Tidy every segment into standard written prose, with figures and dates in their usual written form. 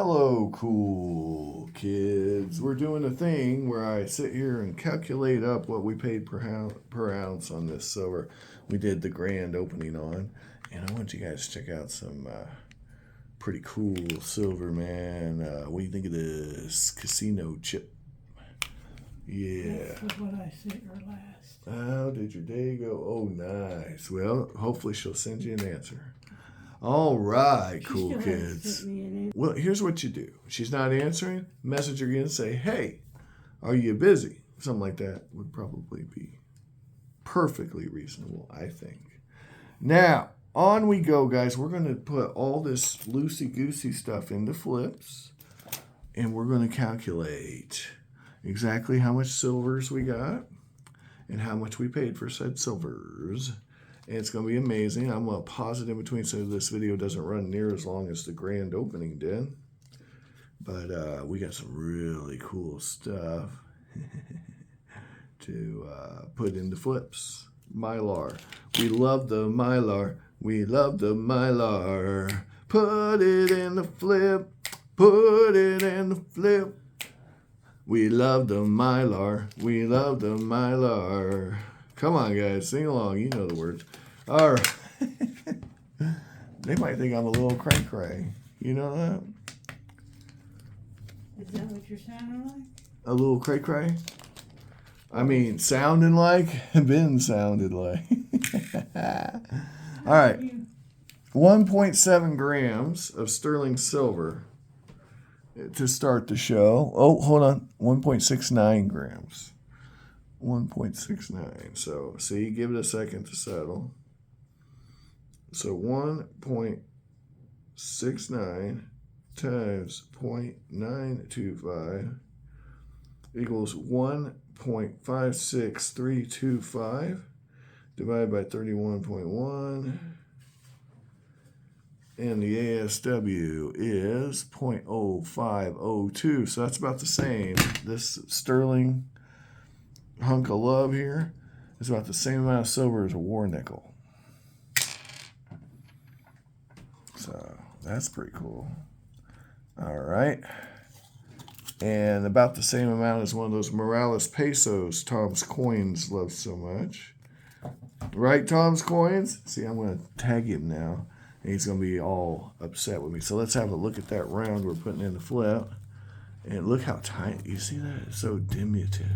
Hello, cool kids. We're doing a thing where I sit here and calculate up what we paid per ounce on this silver we did the grand opening on. And I want you guys to check out some pretty cool silver, man. What do you think of this casino chip? Yeah. That's what I sent her last. How did your day go? Oh, nice. Well, hopefully she'll send you an answer. All right, cool kids. Well, here's what you do. She's not answering. Message her again and say, hey, are you busy? Something like that would probably be perfectly reasonable, I think. Now, on we go, guys. We're going to put all this loosey-goosey stuff into flips, and we're going to calculate exactly how much silvers we got and how much we paid for said silvers. And it's going to be amazing. I'm going to pause it in between so this video doesn't run near as long as the grand opening did. But we got some really cool stuff to put into flips. Mylar. We love the Mylar. We love the Mylar. Put it in the flip. Put it in the flip. We love the Mylar. We love the Mylar. Come on, guys. Sing along. You know the words. All right. They might think I'm a little cray-cray. You know that? Is that what you're sounding like? A little cray-cray? I mean, sounding like? Been sounded like. All right. 1.7 grams of sterling silver to start the show. Oh, hold on. 1.69 grams. 1.69. So, see, give it a second to settle. So 1.69 times 0.925 equals 1.56325 divided by 31.1. And the ASW is 0.0502. So that's about the same. This sterling hunk of love here is about the same amount of silver as a war nickel. So that's pretty cool. All right. And about the same amount as one of those Morales pesos Tom's Coins loves so much. Right, Tom's Coins? See, I'm going to tag him now. And he's going to be all upset with me. So let's have a look at that round we're putting in the flip. And look how tiny. You see that? It's so diminutive.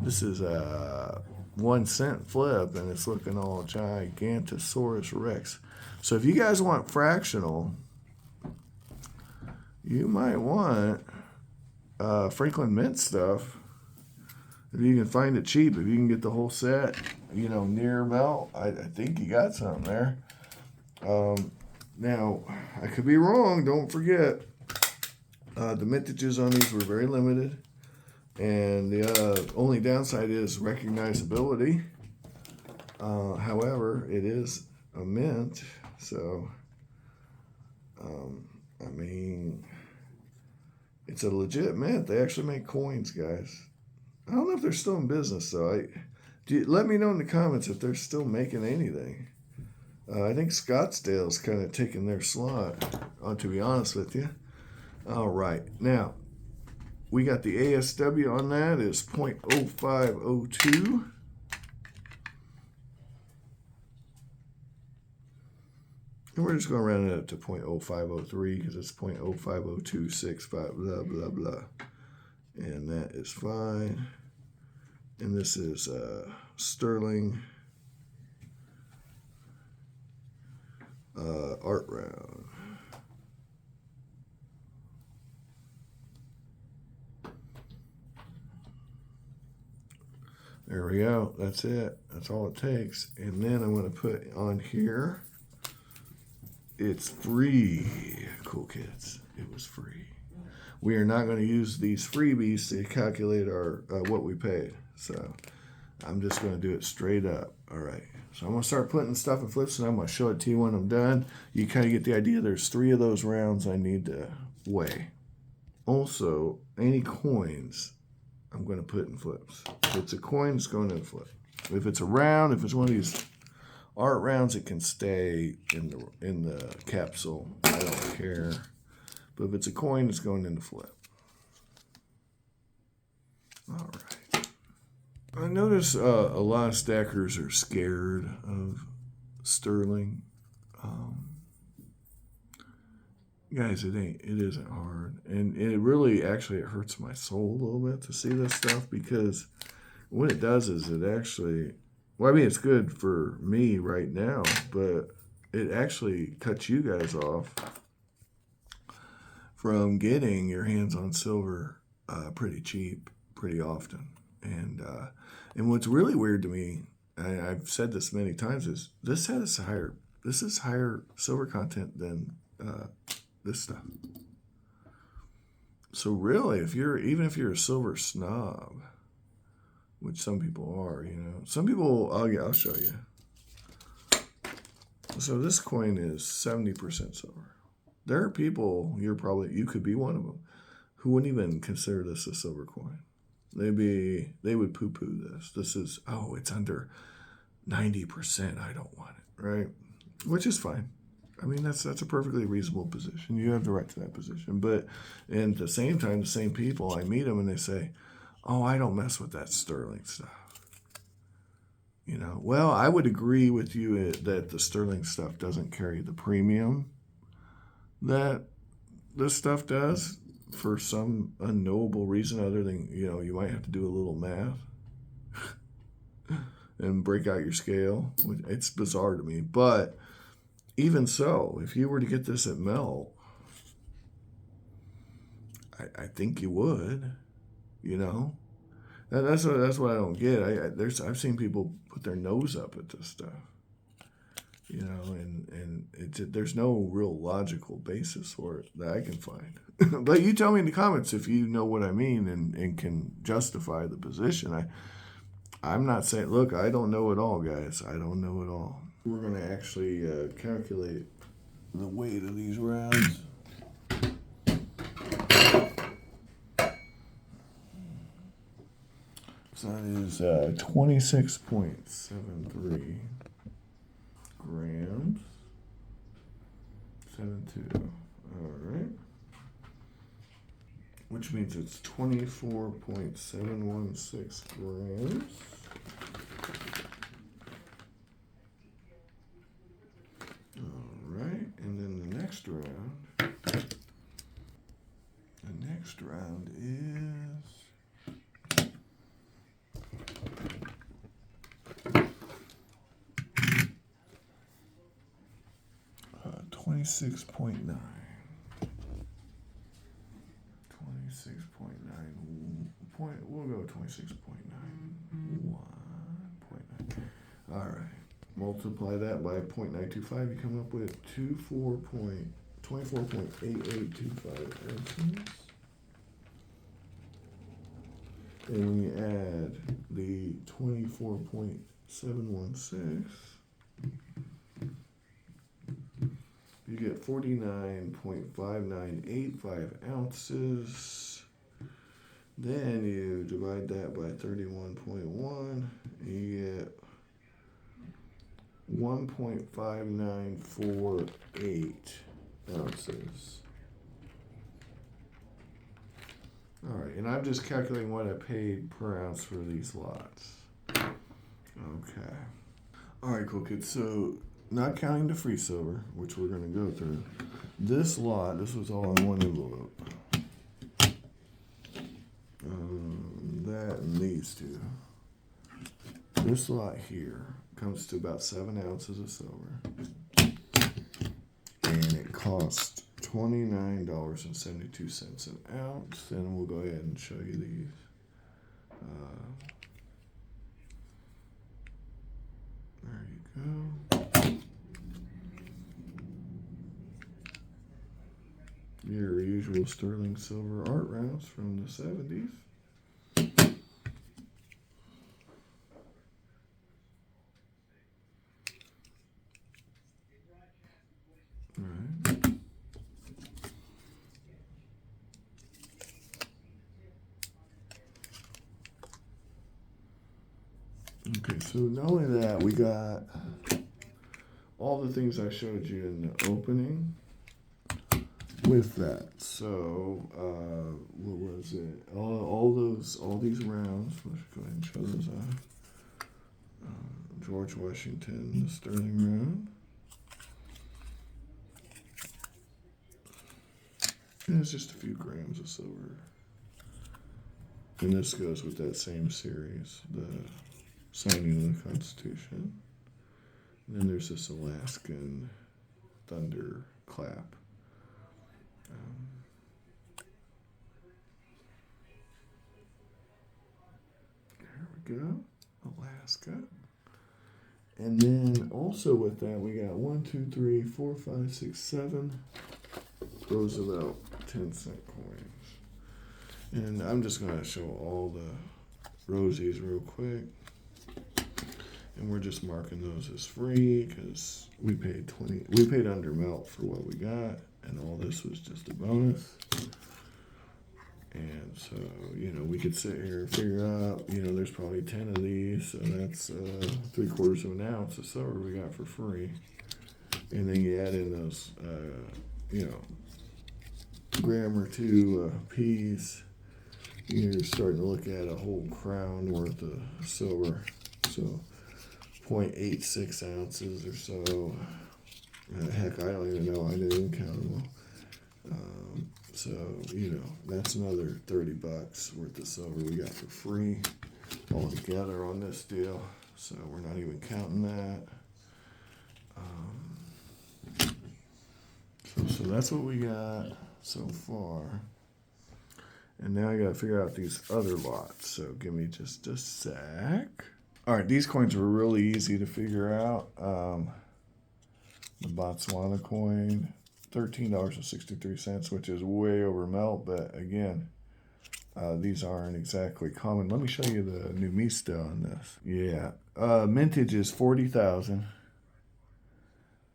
This is a 1 cent flip, and it's looking all Gigantosaurus Rex. So if you guys want fractional, you might want Franklin Mint stuff. If you can find it cheap, if you can get the whole set, you know, near melt, I think you got something there. Now, I could be wrong. Don't forget, the mintages on these were very limited. And the only downside is recognizability. However, it is a mint, so I mean, it's a legit mint. They actually make coins, guys. I don't know if they're still in business, though. Let me know in the comments if they're still making anything. I think Scottsdale's kind of taking their slot, to be honest with you. All right, now. We got the ASW on that is 0.0502. And we're just going to round it up to 0.0503 because it's 0.050265, blah, blah, blah. And that is fine. And this is sterling art round. There we go. That's it. That's all it takes. And then I'm going to put on here, it's free. Cool kids. It was free. We are not going to use these freebies to calculate our what we paid. So I'm just going to do it straight up. All right. So I'm going to start putting stuff in flips, and I'm going to show it to you when I'm done. You kind of get the idea. There's 3 of those rounds I need to weigh. Also, any coins I'm going to put in flips. If it's a coin, it's going in a flip. If it's a round, if it's one of these art rounds, it can stay in the capsule. I don't care. But if it's a coin, it's going into flip. All right. I notice a lot of stackers are scared of sterling. Guys, it isn't hard, and it really actually it hurts my soul a little bit to see this stuff, because what it does is it actually, well, I mean, it's good for me right now, but it actually cuts you guys off from getting your hands on silver pretty cheap pretty often. And what's really weird to me, I've said this many times, is this is higher silver content than this stuff. So really, even if you're a silver snob, which some people are, some people, I'll show you. So this coin is 70% silver. There are people, you could be one of them, who wouldn't even consider this a silver coin. They would poo-poo this. This is, it's under 90%. I don't want it, right? Which is fine. I mean, that's a perfectly reasonable position. You have the right to that position. But at the same time, the same people, I meet them and they say, I don't mess with that sterling stuff. Well, I would agree with you that the sterling stuff doesn't carry the premium that this stuff does for some unknowable reason other than, you might have to do a little math and break out your scale. It's bizarre to me. But even so, if you were to get this at melt, I think you would, That's what I don't get. I've seen people put their nose up at this stuff, and there's no real logical basis for it that I can find. But you tell me in the comments if you know what I mean and can justify the position. I'm not saying, look, I don't know it all, guys. I don't know it all. We're going to actually calculate the weight of these rounds. So that is 26.73 grams. 72. All right. Which means it's 24.716 grams. All right. And then the next round. The next round is 26.9. 26.9. We'll go 26.9. 1.9. All right. Multiply that by 0.925. You come up with 24.8825 ounces. And when you add the 24.716, you get 49.5985 ounces. Then you divide that by 31.1, you get 1.5948 ounces. All right, and I'm just calculating what I paid per ounce for these lots. Okay. All right, cool kids. So, not counting the free silver, which we're going to go through, this lot, this was all in one envelope. That and these two. This lot here comes to about 7 ounces of silver. And it costs $29.72 an ounce. And we'll go ahead and show you these. There you go. Your usual sterling silver art rounds from the 70s. All right. Okay, so not only that, we got all the things I showed you in the opening. with that. So, what was it? All these rounds. Let's go ahead and show those off. George Washington, the Sterling round. And it's just a few grams of silver. And this goes with that same series, the signing of the Constitution. And then there's this Alaskan thunder clap. There we go, Alaska. And then also with that, we got 1, 2, 3, 4, 5, 6, 7 Roosevelt 10-cent coins. And I'm just going to show all the Rosies real quick. And we're just marking those as free because we paid under melt for what we got, and all this was just a bonus. And so, we could sit here and figure out, there's probably 10 of these, so that's 3/4 of an ounce of silver we got for free. And then you add in those, gram or two piece, you're starting to look at a whole crown worth of silver. So 0.86 ounces or so. Heck, I don't even know. I didn't even count them all. So, that's another $30 worth of silver we got for free all together on this deal. So we're not even counting that. So that's what we got so far. And now I got to figure out these other lots. So give me just a sec. All right, these coins were really easy to figure out. The Botswana coin, $13.63, which is way over melt, but again, these aren't exactly common. Let me show you the Numista on this. Yeah, mintage is 40,000,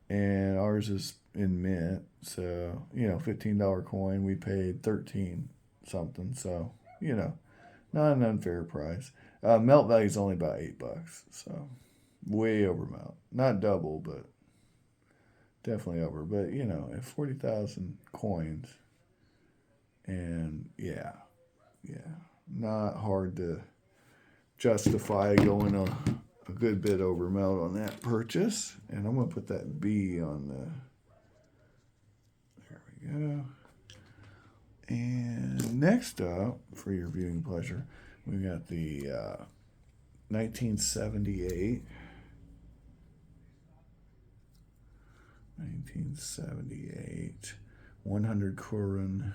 and ours is in mint, so, $15 coin, we paid 13 something, so, not an unfair price. Melt value is only about $8, so way over melt. Not double, but definitely over. But at 40,000 coins, and yeah, not hard to justify going a good bit over melt on that purchase. And I'm gonna put that B on the. There we go. And next up, for your viewing pleasure, we got the 1978 100 korun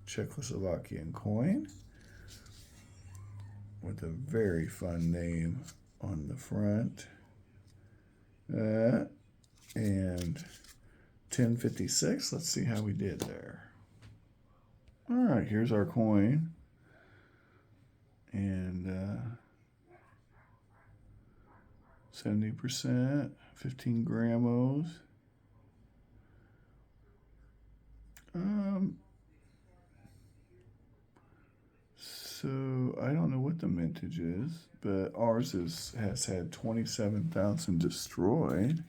Czechoslovakian coin with a very fun name on the front. And 1056, let's see how we did there. All right, here's our coin. And 70%, 15 gramos. So I don't know what the mintage is, but ours has had 27,000 destroyed.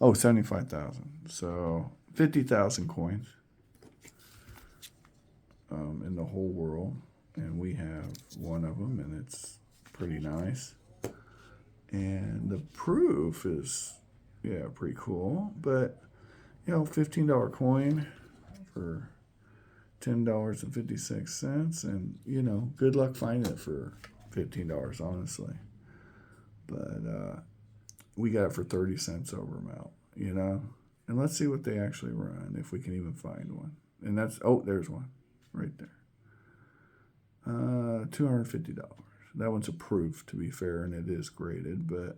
Oh, 75,000. So 50,000 coins in the whole world. And we have one of them, and it's pretty nice. And the proof is, pretty cool. But, $15 coin for $10.56. And, good luck finding it for $15, honestly. But we got it for 30 cents over melt, And let's see what they actually run, if we can even find one. And that's, there's one right there. $250. That one's approved, to be fair, and it is graded, but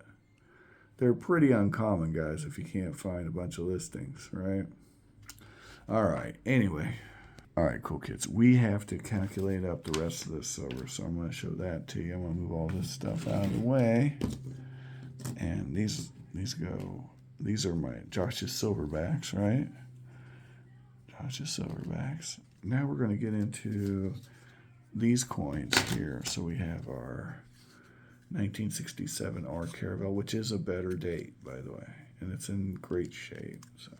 they're pretty uncommon, guys, if you can't find a bunch of listings, right? All right, anyway. All right, cool kids. We have to calculate up the rest of this silver, so I'm going to show that to you. I'm going to move all this stuff out of the way. And these are my Josh's Silverbacks, right? Josh's Silverbacks. Now we're going to get into these coins here. So we have our 1967 R Caravel, which is a better date, by the way, and it's in great shape. So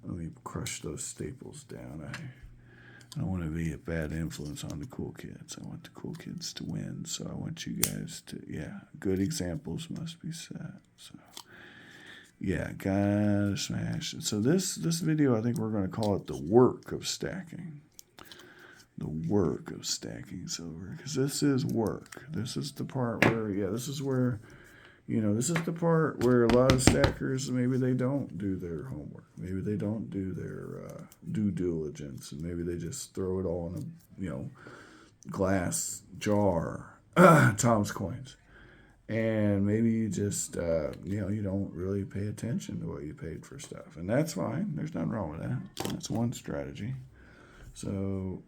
Let me crush those staples down. I don't want to be a bad influence on the cool kids. I want the cool kids to win. So I want you guys to, yeah, good examples must be set. So, yeah, gotta smash it. So this video, I think we're going to call it the work of stacking. The work of stacking silver. Because this is work. This is the part where, yeah, this is where, you know, this is the part where a lot of stackers, maybe they don't do their homework. Maybe they don't do their due diligence. And maybe they just throw it all in a, you know, glass jar. Tom's coins. And maybe you just, you know, you don't really pay attention to what you paid for stuff. And that's fine. There's nothing wrong with that. That's one strategy. So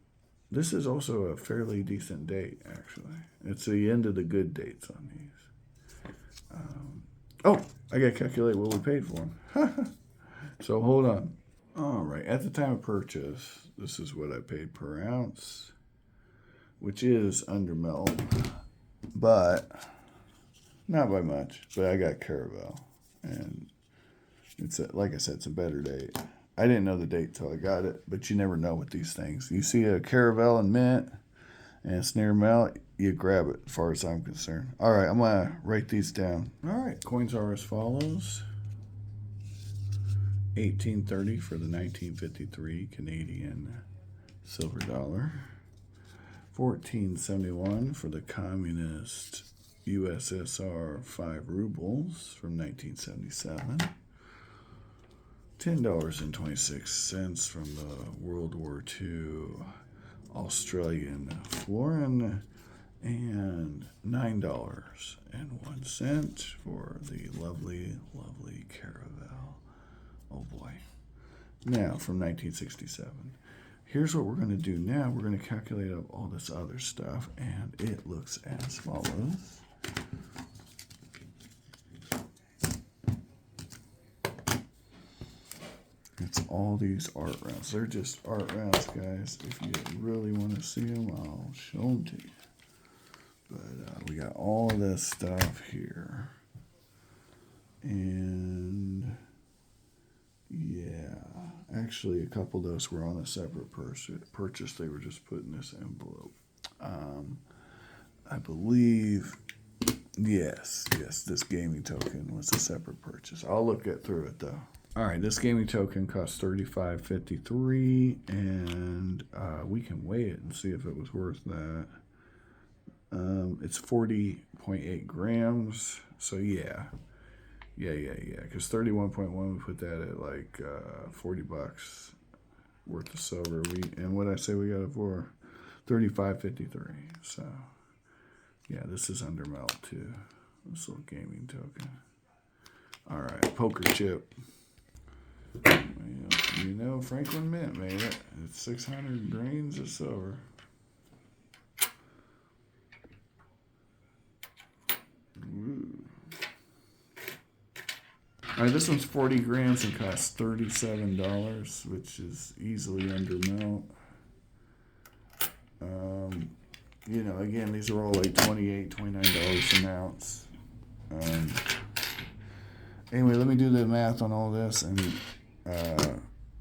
this is also a fairly decent date, actually. It's the end of the good dates on these. Oh, I got to calculate what we paid for them. So hold on. All right. At the time of purchase, this is what I paid per ounce, which is under melt, but not by much. But I got Caravel, and it's like I said, it's a better date. I didn't know the date till I got it, but you never know with these things. You see a Caravel and mint, and it's near melt, you grab it, as far as I'm concerned. All right, I'm going to write these down. All right, coins are as follows. 1830 for the 1953 Canadian silver dollar. 1471 for the communist USSR 5 rubles from 1977. $10.26 from the World War II Australian florin, and $9.01 for the lovely, lovely Caravel. Oh boy. Now, from 1967. Here's what we're going to do now. We're going to calculate up all this other stuff, and it looks as follows. It's all these art rounds. They're just art rounds, guys. If you really want to see them, I'll show them to you. But we got all this stuff here. And yeah, actually a couple of those were on a separate purchase. They were just put in this envelope. I believe, yes, this gaming token was a separate purchase. I'll look through it though. All right, this gaming token costs $35.53, and we can weigh it and see if it was worth that. It's 40.8 grams, so yeah, because 31.1, we put that at like $40 worth of silver. And what I say we got it for? $35.53. So yeah, this is under melt too. This little gaming token. All right, poker chip. You know, Franklin Mint made it. It's 600 grains of silver. Ooh. All right, this one's 40 grams and costs $37, which is easily under melt. You know, again, these are all like $28, $29 an ounce. Anyway, let me do the math on all this, and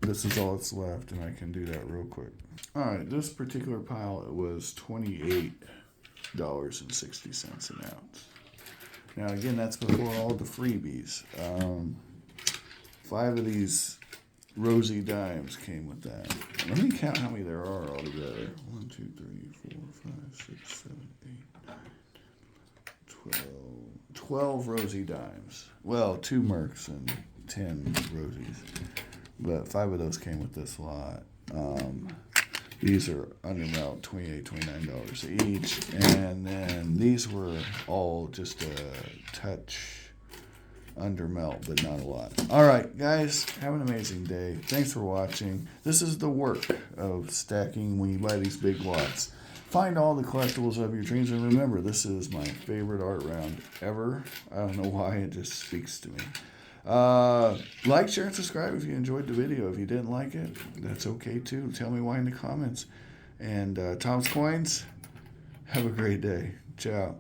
this is all that's left, and I can do that real quick. All right, this particular pile, it was $28.60 an ounce. Now, again, that's before all the freebies. 5 of these rosy dimes came with that. Let me count how many there are altogether. 1, 2, 3, 4, 5, 6, 7, 8, 9, 12 rosy dimes. Well, 2 Mercs and 10 rosies. But 5 of those came with this lot. These are under melt, $28, $29 each. And then these were all just a touch under melt, but not a lot. All right, guys, have an amazing day. Thanks for watching. This is the work of stacking when you buy these big lots. Find all the collectibles of your dreams, and remember, this is my favorite art round ever. I don't know why, it just speaks to me. Like, share, and subscribe if you enjoyed the video. If you didn't like it, that's okay too. Tell me why in the comments. And Tom's Coins, have a great day. Ciao.